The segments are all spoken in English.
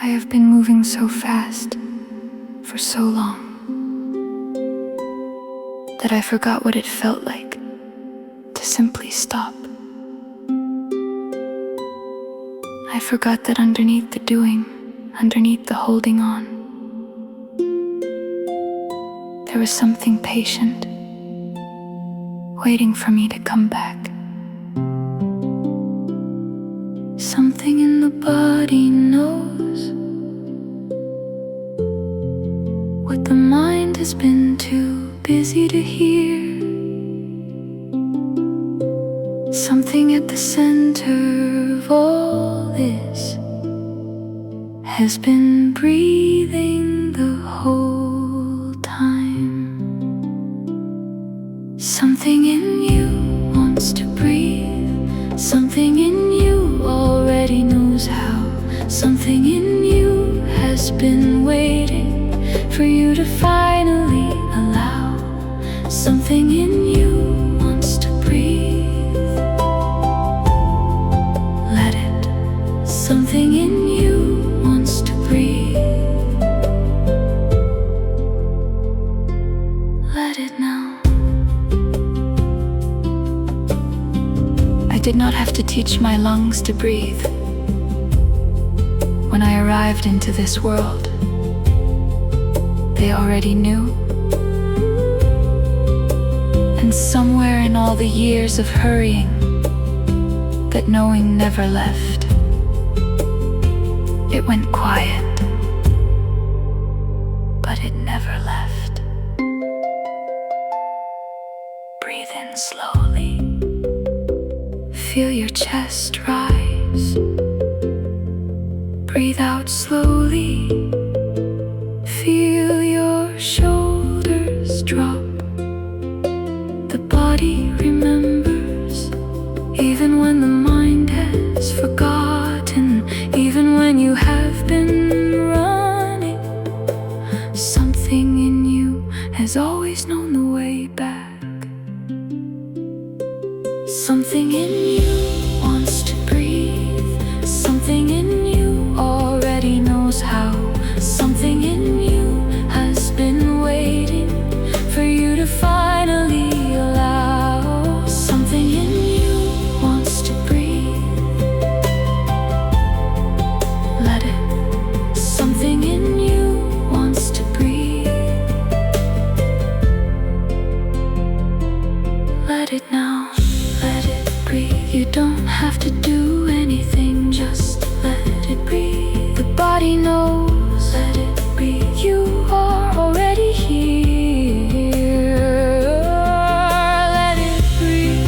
I have been moving so fast for so long that I forgot what it felt like to simply stop. I forgot that underneath the doing, underneath the holding on, there was something patient, waiting for me to come back. Something in the body knows what the mind has been too busy to hear. Something at the center of all this has been breathing the whole time. Something in you wants to breathe. Something in you already knows how. Something in you has been waiting for you to finally allow. Something in you wants to breathe. Let it. Something in you wants to breathe. Let it now. I did not have to teach my lungs to breathe. When I arrived into this world, they already knew. And somewhere in all the years of hurrying, that knowing never left, it went quiet, but it never left. Breathe in slowly. Feel your chest rise. Breathe out slowly. Feel your shoulders drop. The body remembers, even when the mind has forgotten, even when you have been running. Something in you has always known the way back. Something in you wants to breathe. Something in you already knows how. Something in you has been waiting for you to finally allow. Something in you wants to breathe. Let it. Something in you wants to breathe. Let it now. Let it breathe. You don't have to do anything, just let it breathe. The body knows. Let it breathe. You are already here. Let it breathe.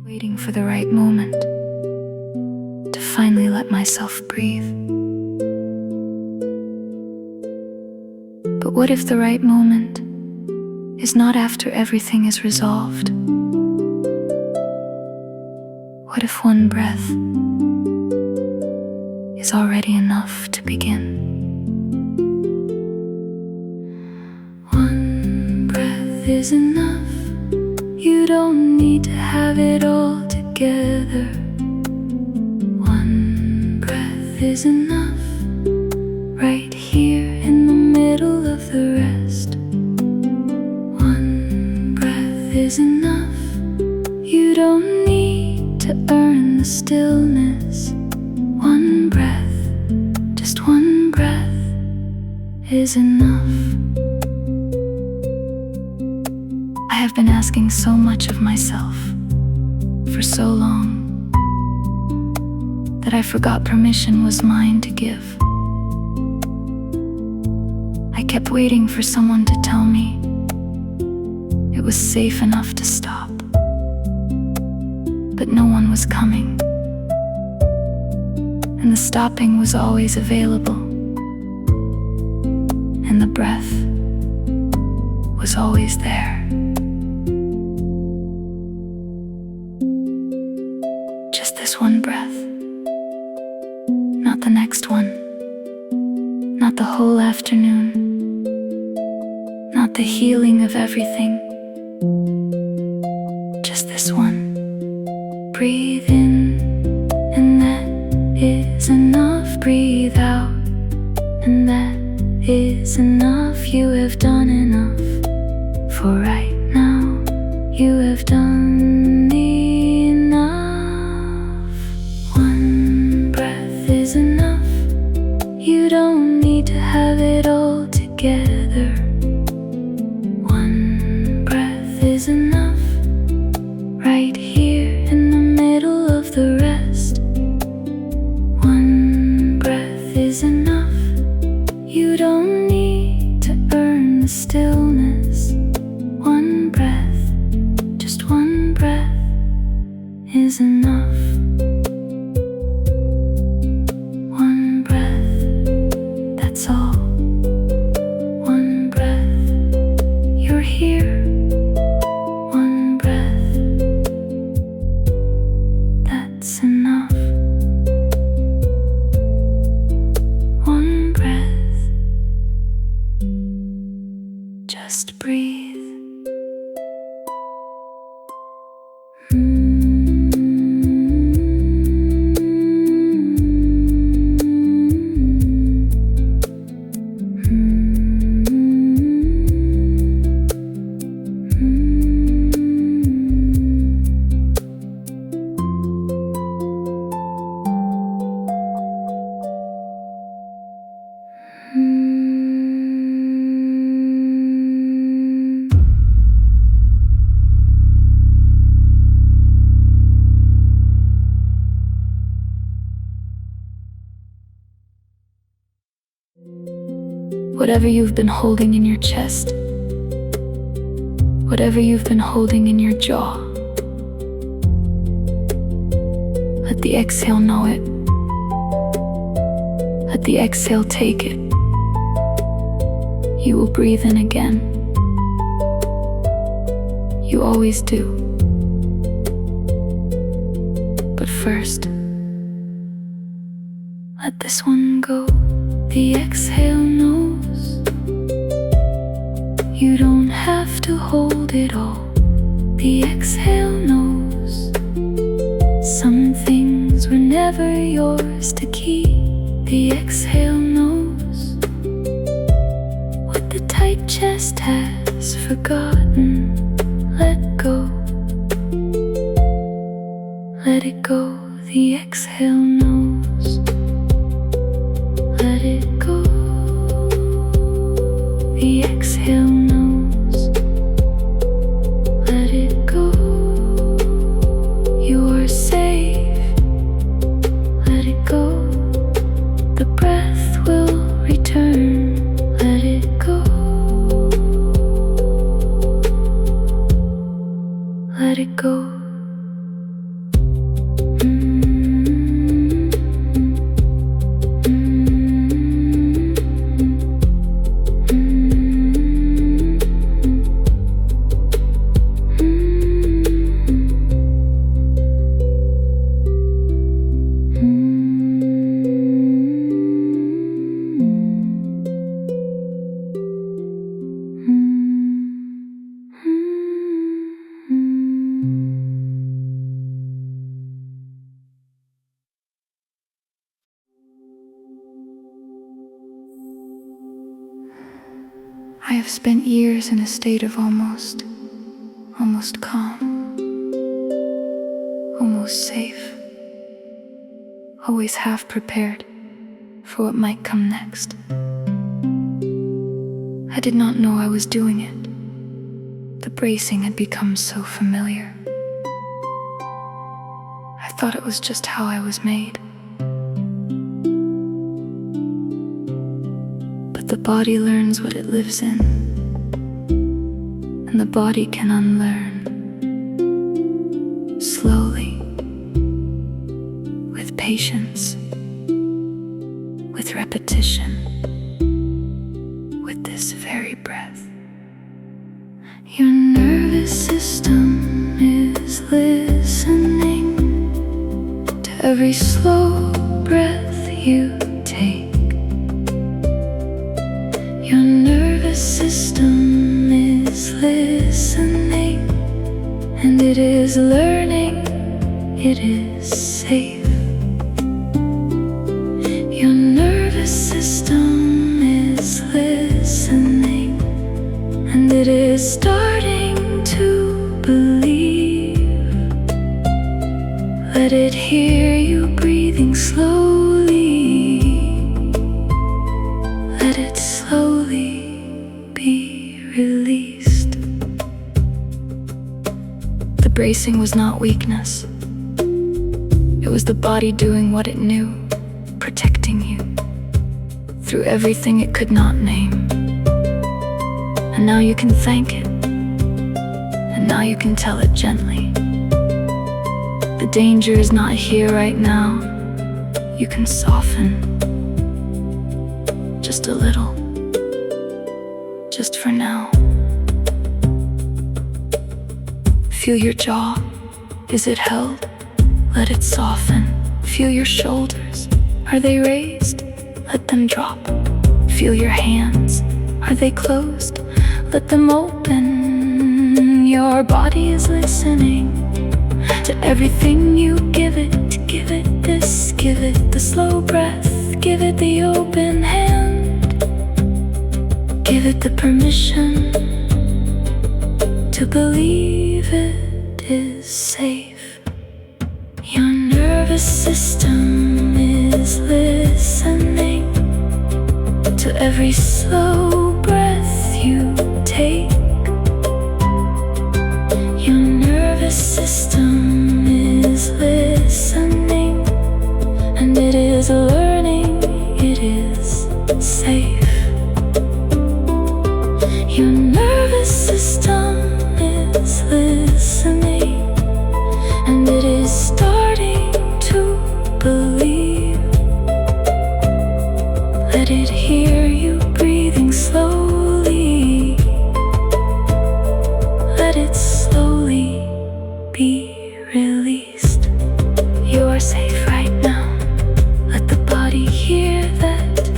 Waiting for the right moment to finally let myself breathe. But what if the right moment is not after everything is resolved? What if one breath is already enough to begin? One breath is enough. You don't need to have it all together. One breath is enough, right here in the middle of the rest. One breath is enough. You don't need to earn the stillness. One breath, just one breath is enough. I have been asking so much of myself for so long that I forgot permission was mine to give. I kept waiting for someone to tell me it was safe enough to stop. but no one was coming, and the stopping was always available, and the breath was always there. Just this one breath, not the next one, not the whole afternoon, not the healing of everything. Just this one. Breathe in, and that is enough. Breathe out, and that is enough. You have done enough for right now. You have done enough. One breath is enough. You don't need to have it all together. One breath is enough. Right here in the middle of the rest. One breath is enough. You don't need to earn the stillness. One breath, just one breath is enough. One breath, that's all. One breath, you're here. One breath, that's enough. One breath, just breathe. Whatever you've been holding in your chest, whatever you've been holding in your jaw, let the exhale know it. Let the exhale take it. You will breathe in again. You always do. But first, let this one go. The exhale knows you don't have to hold it all. The exhale knows some things were never yours to keep. The exhale knows what the tight chest has forgotten. Let go. Let it go. The exhale knows. Let it go. The exhale knows. Let it go. You are safe. Let it go. The breath will return. Let it go. Let it go. I have spent years in a state of almost calm, almost safe, always half prepared for what might come next. I did not know I was doing it. The bracing had become so familiar. I thought it was just how I was made. The body learns what it lives in, and the body can unlearn slowly. patience, with repetition, with this very breath. Your nervous system is listening to every slow breath you take. Your nervous system is listening, and it is learning it is safe. Your nervous system is listening, and it is starting to believe. Let it hear you breathing slowly. Let it slowly be released. The bracing was not weakness. It was the body doing what it knew, protecting you through everything it could not name. And now you can thank it, and now you can tell it gently. The danger is not here right now. You can soften just a little, just for now. Feel your jaw. Is it held? Let it soften. Feel your shoulders. Are they raised? Let them drop. Feel your hands. Are they closed? Let them open. Your body is listening to everything you give it. Give it this, give it the slow breath, give it the open hand, give it the permission to believe it is safe. Your nervous system is listening to every slow breath you take. Your nervous system is listening, and it is learning it is safe. Your nervous system is listening, and it is starting to believe. Let it hear you breathing slowly. Let it slowly be released. You are safe right now. Let the body hear that.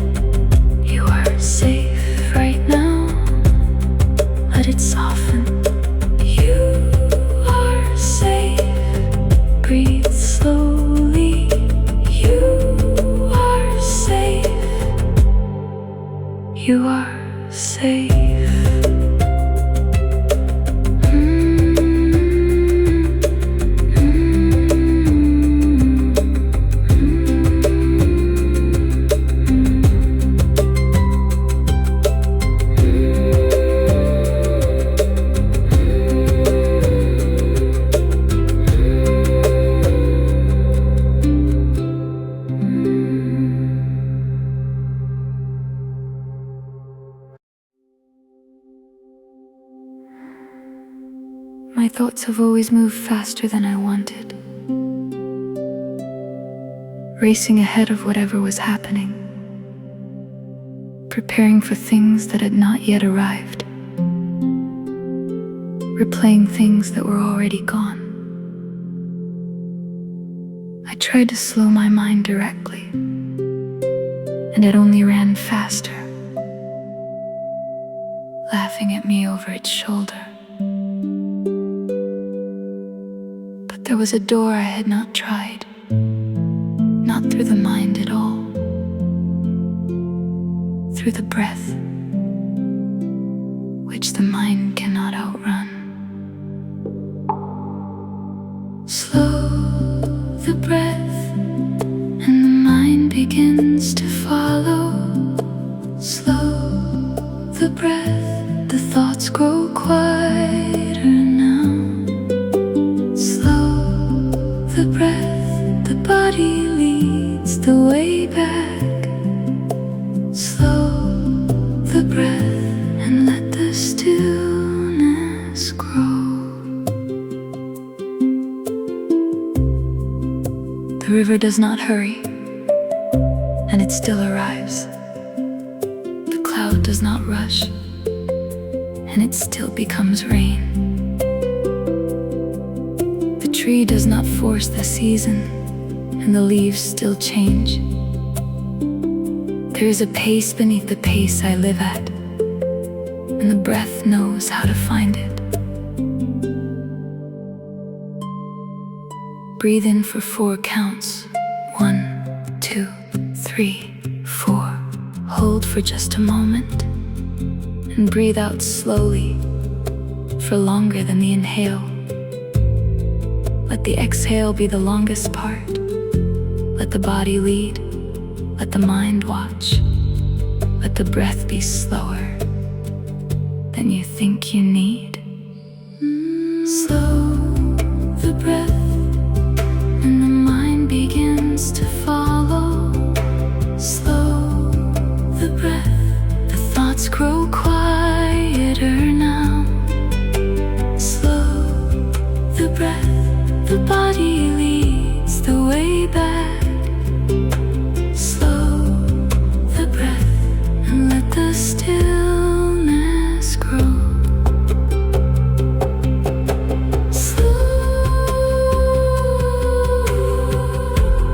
You are safe right now. Let it soften. You are safe. Breathe slowly. You are safe. You are safe. My thoughts have always moved faster than I wanted, racing ahead of whatever was happening, preparing for things that had not yet arrived, replaying things that were already gone. I tried to slow my mind directly, and it only ran faster, laughing at me over its shoulder. There was a door I had not tried, not through the mind at all, through the breath, which the mind cannot outrun. Slow the breath, and the mind begins to follow. Slow the breath, the thoughts grow quieter now. The breath, the body leads the way back. Slow the breath and let the stillness The river does not hurry, and it still arrives. The cloud does not rush, and it still becomes rain. The tree does not force the season, and the leaves still change. There is a pace beneath the pace I live at, and the breath knows how to find it. Breathe in for 4 counts. 1, 2, 3, 4. Hold for just a moment, and breathe out slowly for longer than the inhale. Let the exhale be the longest part. Let the body lead. Let the mind watch. Let the breath be slower than you think you need. Slow the breath, and the mind begins to follow. Slow the breath, the thoughts grow quieter now. Slow the breath, the body leads the way back. Slow the breath, and let the stillness grow.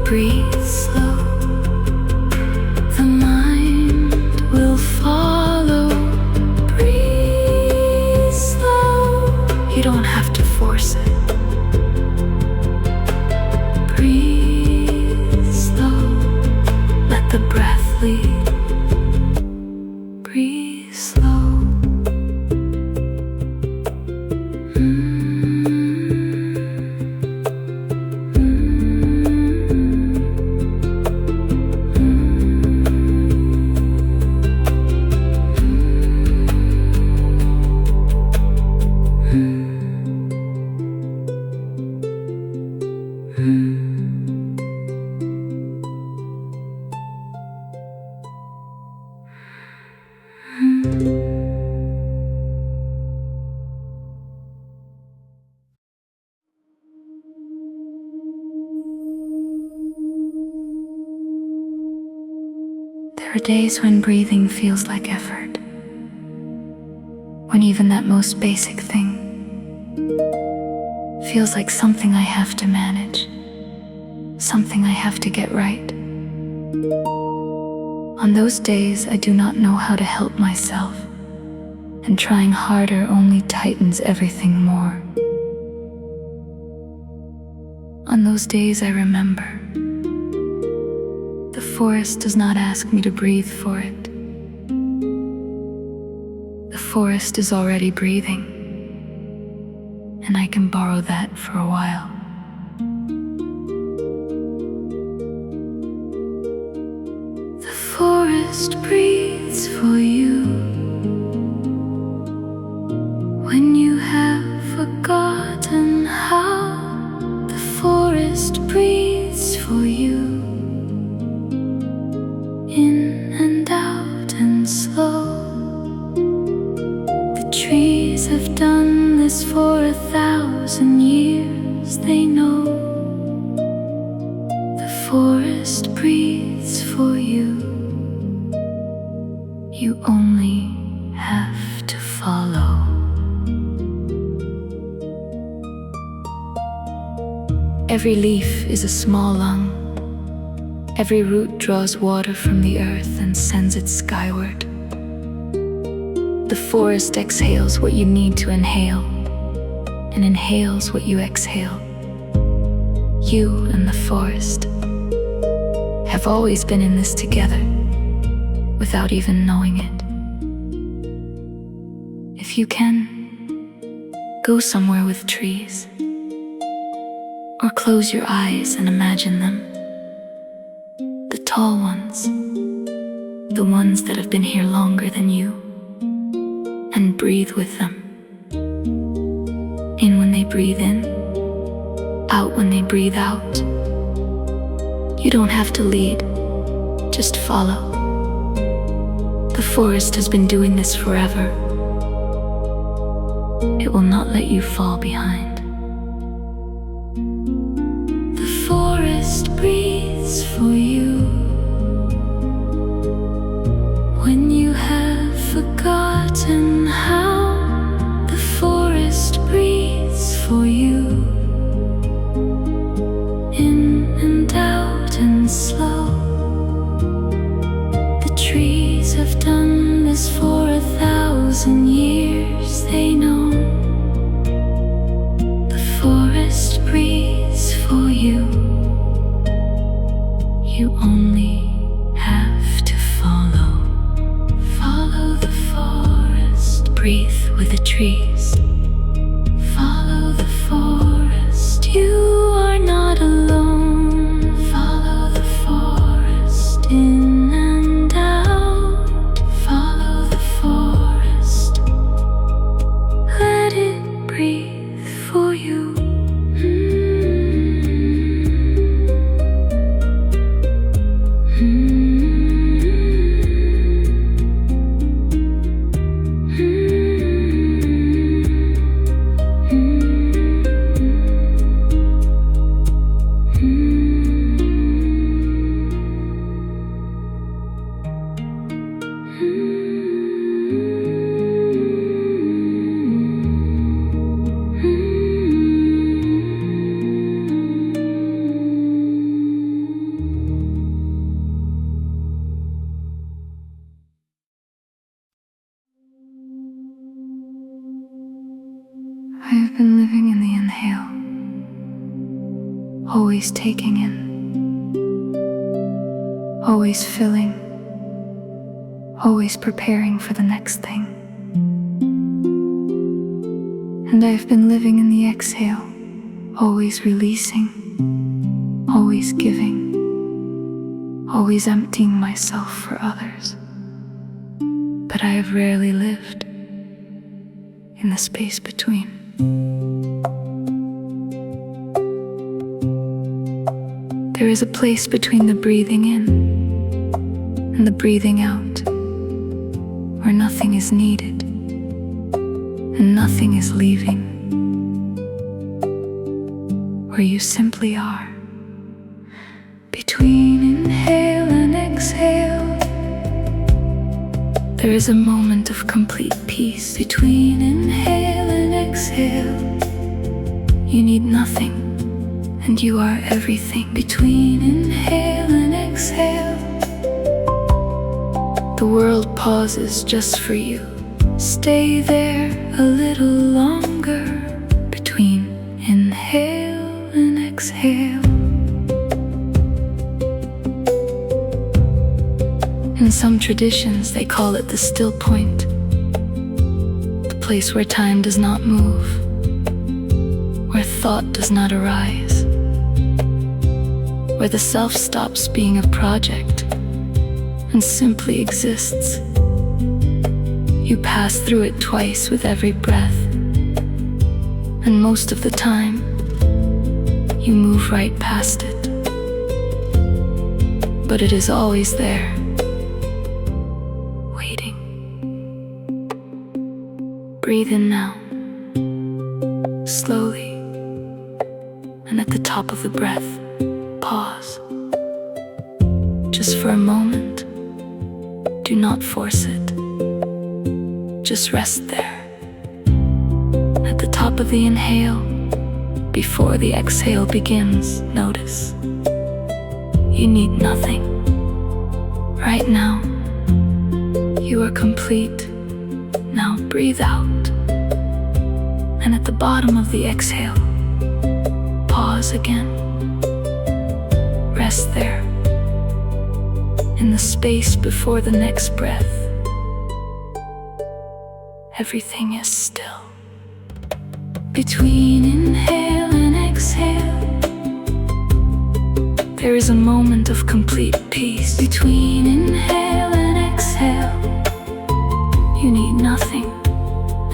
Breathe slow, the mind will follow. Breathe slow, you don't have to force it. Breathe slow, let the breath lead. Breathe slow. There are days when breathing feels like effort, when even that most basic thing feels like something I have to manage, something I have to get right. On those days, I do not know how to help myself, and trying harder only tightens everything more. On those days, I remember the forest does not ask me to breathe for it. The forest is already breathing, and I can borrow that for a while. The forest breathes for you when you have forgotten how. The forest breathes for you, in and out and slow. The trees have done this for 1,000 years, they know. The forest breathes for you, you only have to follow. Every leaf is a small lung. Every root draws water from the earth and sends it skyward. The forest exhales what you need to inhale, and inhales what you exhale. You and the forest have always been in this together, without even knowing it. If you can, go somewhere with trees, or close your eyes and imagine them. The tall ones, the ones that have been here longer than you, and breathe with them. In when they breathe in, out when they breathe out. You don't have to lead, just follow. The forest has been doing this forever. It will not let you fall behind. The forest breathes breathes for you, in and out and slow. The trees have done this for 1,000 years, they know. The forest breathes for you. You only have to follow. Follow the forest, breathe with the trees. Follow the forest, you are not alone. Follow the forest, in and out. Follow the forest, let it breathe for you. I have been living in the inhale, always taking in, always filling, always preparing for the next thing. And I have been living in the exhale, always releasing, always giving, always emptying myself for others. But I have rarely lived in the space between. There is a place between the breathing in and the breathing out, where nothing is needed and nothing is leaving, where you simply are. Between inhale and exhale, there is a moment of complete peace. Between inhale and exhale, you need nothing and you are everything. Between inhale and exhale, the world pauses just for you. Stay there a little longer. Between inhale and exhale. In some traditions, they call it the still point, the place where time does not move, where thought does not arise, where the self stops being a project and simply exists. You pass through it twice with every breath, and most of the time, you move right past it. But it is always there, waiting. Breathe in now, slowly, and at the top of the breath, pause. Just for a moment. Do not force it. Just rest there. At the top of the inhale, before the exhale begins, notice you need nothing. Right now, you are complete. Now breathe out. And at the bottom of the exhale, pause again. Rest there, in the space before the next breath. Everything is still. Between inhale and exhale, there is a moment of complete peace. Between inhale and exhale, you need nothing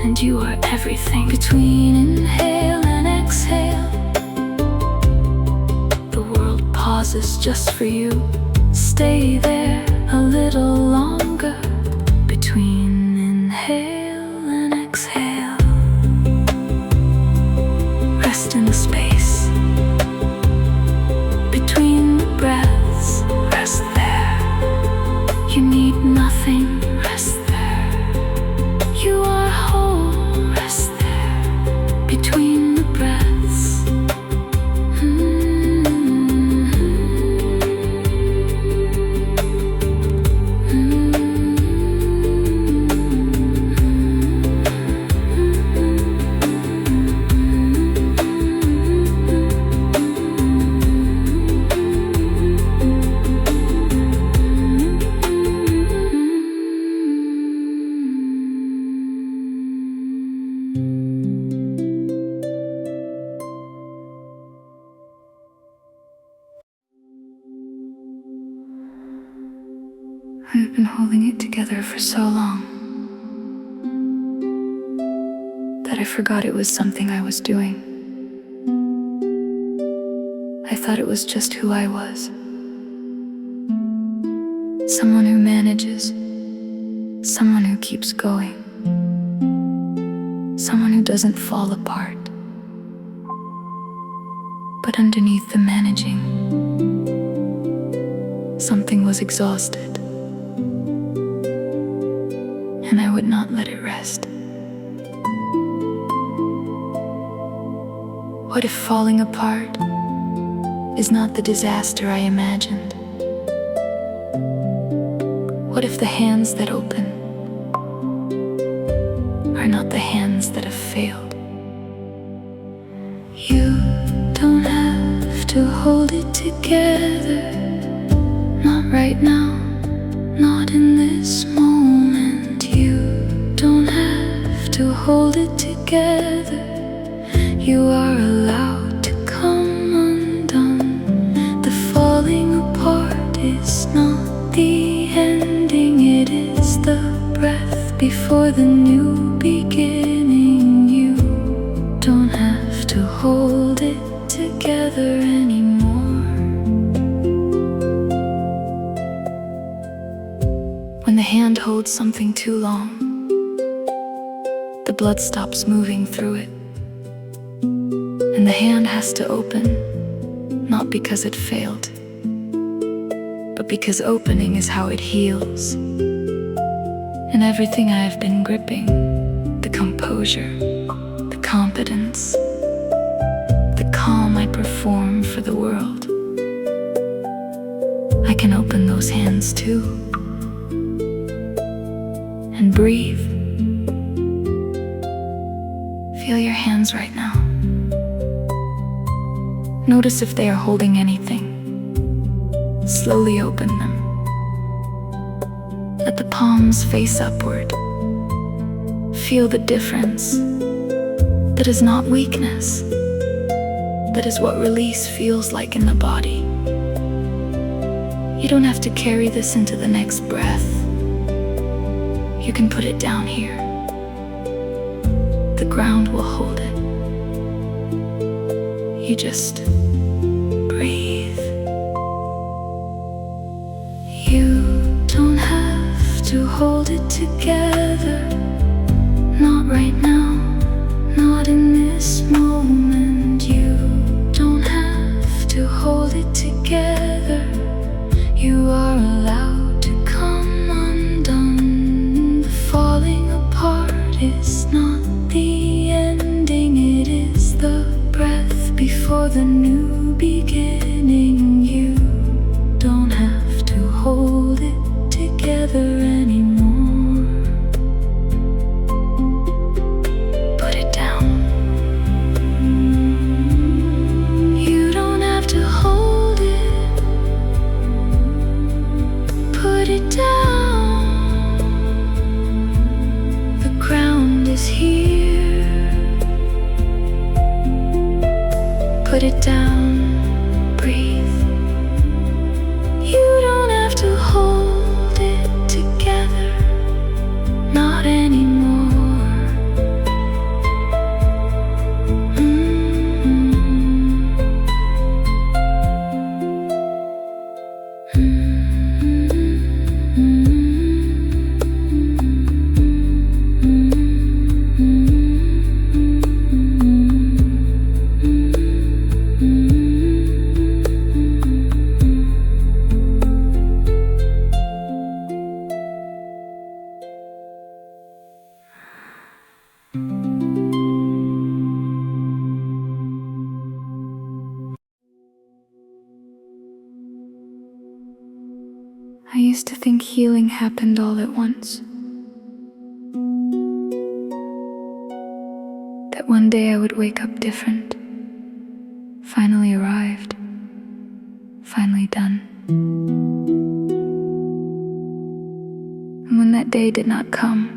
and you are everything. Between inhale and exhale, the world pauses just for you. Stay there a little longer. Between inhale and exhale, rest in the space between the breaths. Rest there. You need nothing. Rest there. You are whole. Rest there. Between the been holding it together for so long that I forgot it was something I was doing. I thought it was just who I was. Someone who manages, someone who keeps going, someone who doesn't fall apart. But underneath the managing, something was exhausted, and I would not let it rest. What if falling apart is not the disaster I imagined? What if the hands that open are not the hands that have failed? You don't have to hold it together, not right now, not in this moment. You don't have to hold it together. You are allowed to come undone. The falling apart is not the ending, it is the breath before the new beginning. You don't have to hold it together anymore. When the hand holds something too long, the blood stops moving through it, and the hand has to open, not because it failed, but because opening is how it heals. And everything I have been gripping, the composure, the competence, the calm I perform for the world, I can open those hands too, and breathe. Feel your hands right now. Notice if they are holding anything. Slowly open them. Let the palms face upward. Feel the difference. That is not weakness. That is what release feels like in the body. You don't have to carry this into the next breath. You can put it down here. The ground will hold it. You just breathe. You don't have to hold it together, not right now, not in this moment. You don't have to hold it together. You are allowed to come undone. The falling apart is not the ending, it is the breath before the new beginning. You don't have to hold it together anymore. Put it down. You don't have to hold it. Put it down. The ground is here. Put it down, breathe. You don't have to hold it together, not anymore. I used to think healing happened all at once. That one day I would wake up different. Finally arrived. Finally done. And when that day did not come,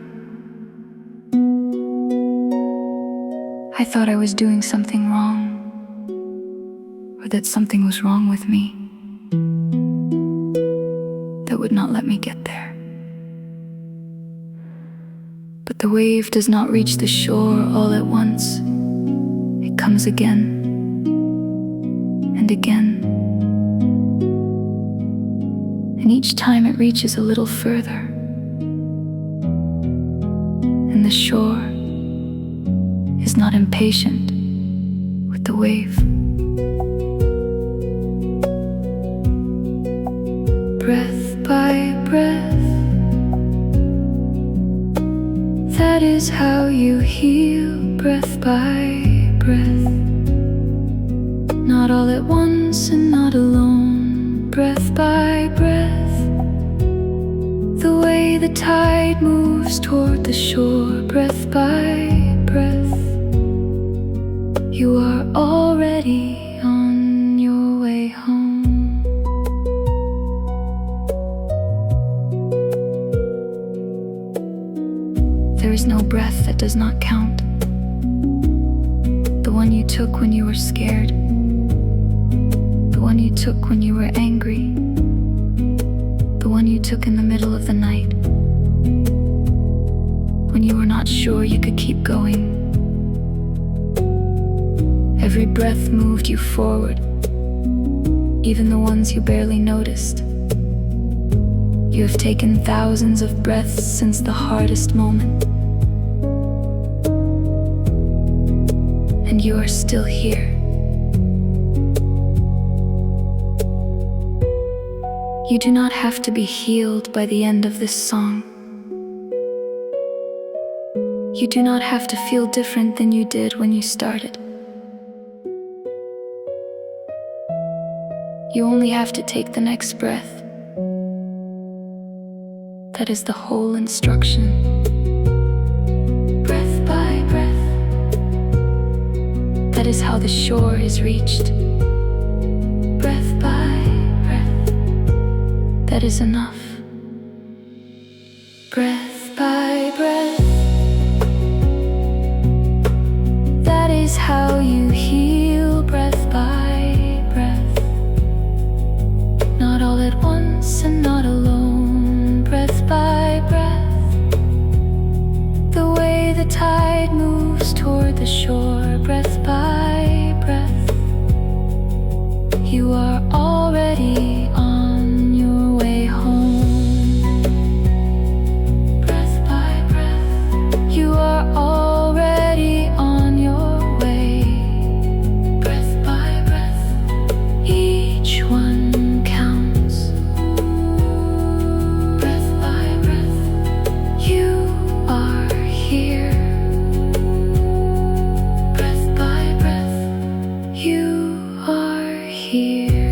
I thought I was doing something wrong, or that something was wrong with me that would not let me get there. But the wave does not reach the shore all at once. It comes again and again. And each time it reaches a little further. And the shore is not impatient with the wave. Breath by breath, that is how you heal. Breath by breath, not all at once and not alone. Breath by breath, the way the tide moves toward the shore. Breath by breath, you are already on your way home. There is no breath that does not count. The one you took when you were scared, the one you took when you were angry, the one you took in the middle of the night, when you were not sure you could keep going. Every breath moved you forward, even the ones you barely noticed. You have taken thousands of breaths since the hardest moment. And you are still here. You do not have to be healed by the end of this song. You do not have to feel different than you did when you started. You only have to take the next breath. That is the whole instruction. Breath by breath, that is how the shore is reached. Breath by breath, that is enough. Breath by breath, that is how you heal. Breath by breath, not all at once and not alone. Breath by breath, the way the tide moves toward the shore. Breath by breath, you are already on your way home. Breath by breath, you are already on your way. Breath by breath, each one counts. Breath by breath, you are here. You are here.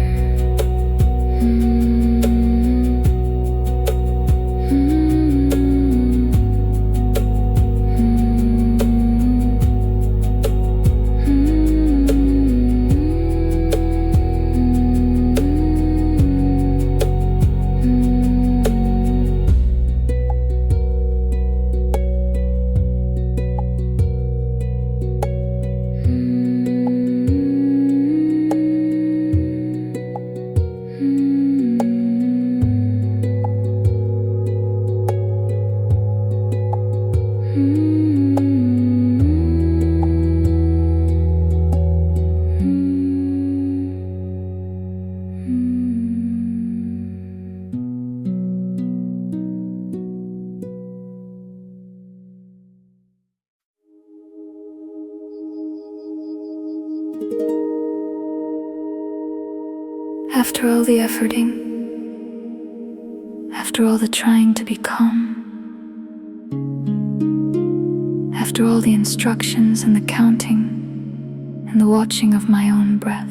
After all the efforting, after all the trying to be calm, after all the instructions and the counting and the watching of my own breath,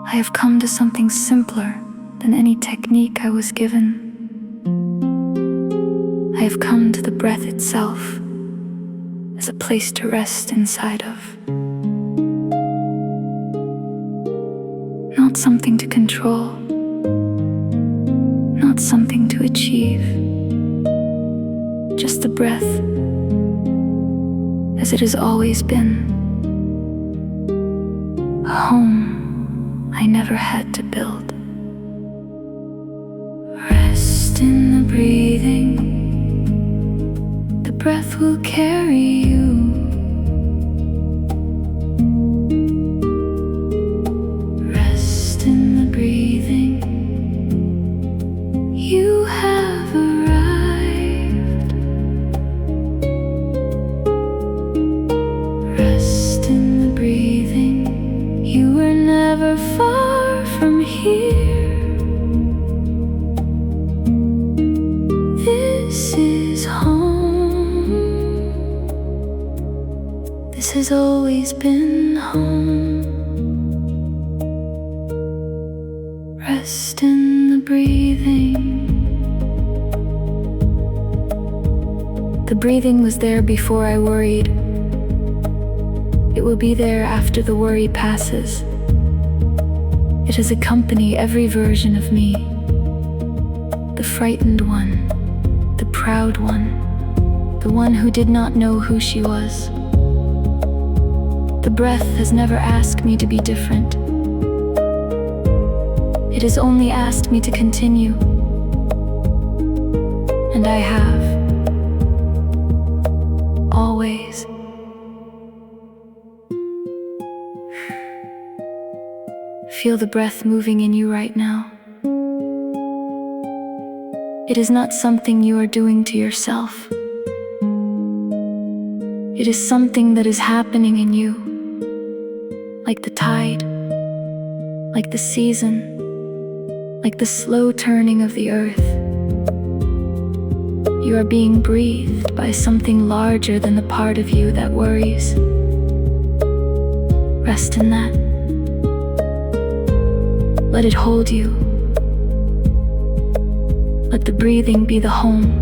I have come to something simpler than any technique I was given. I have come to the breath itself as a place to rest inside of. Not something to control, not something to achieve, just the breath as it has always been. A home I never had to build. Rest in the breathing, breath will carry you. Rest in the breathing. You have arrived. Rest in the breathing. You were never far from here. This is home. This has always been home. Rest in the breathing. The breathing was there before I worried. It will be there after the worry passes. It has accompanied every version of me. The frightened one, the proud one, the one who did not know who she was. The breath has never asked me to be different. It has only asked me to continue. And I have. Always. Feel the breath moving in you right now. It is not something you are doing to yourself. It is something that is happening in you. Like the tide, like the season, like the slow turning of the earth. You are being breathed by something larger than the part of you that worries. Rest in that. Let it hold you. Let the breathing be the home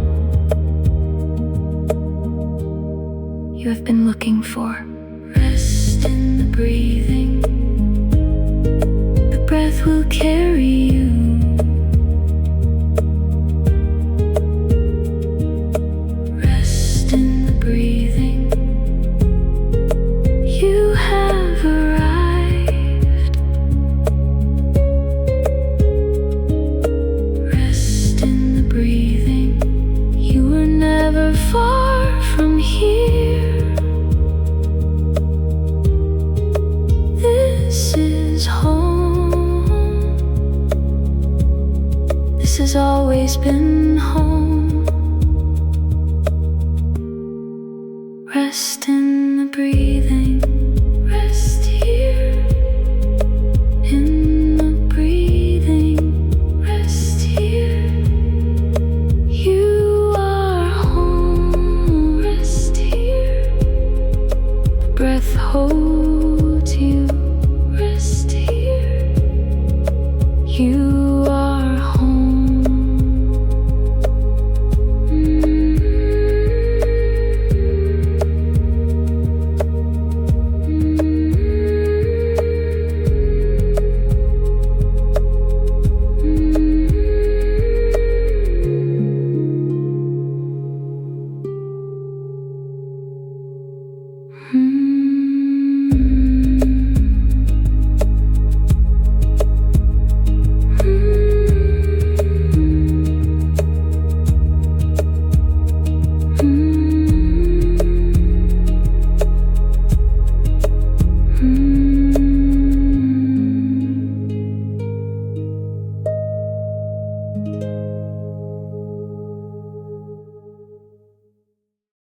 you have been looking for. Rest in the breathing. The breath will carry you. Rest in the breathing. You have arrived. Rest in the breathing. You were never far from here. This is home. This has always been home. Rest in the breathing. Rest here in the breathing. Rest here. You are home. Rest here. Breath holds you. Rest here. You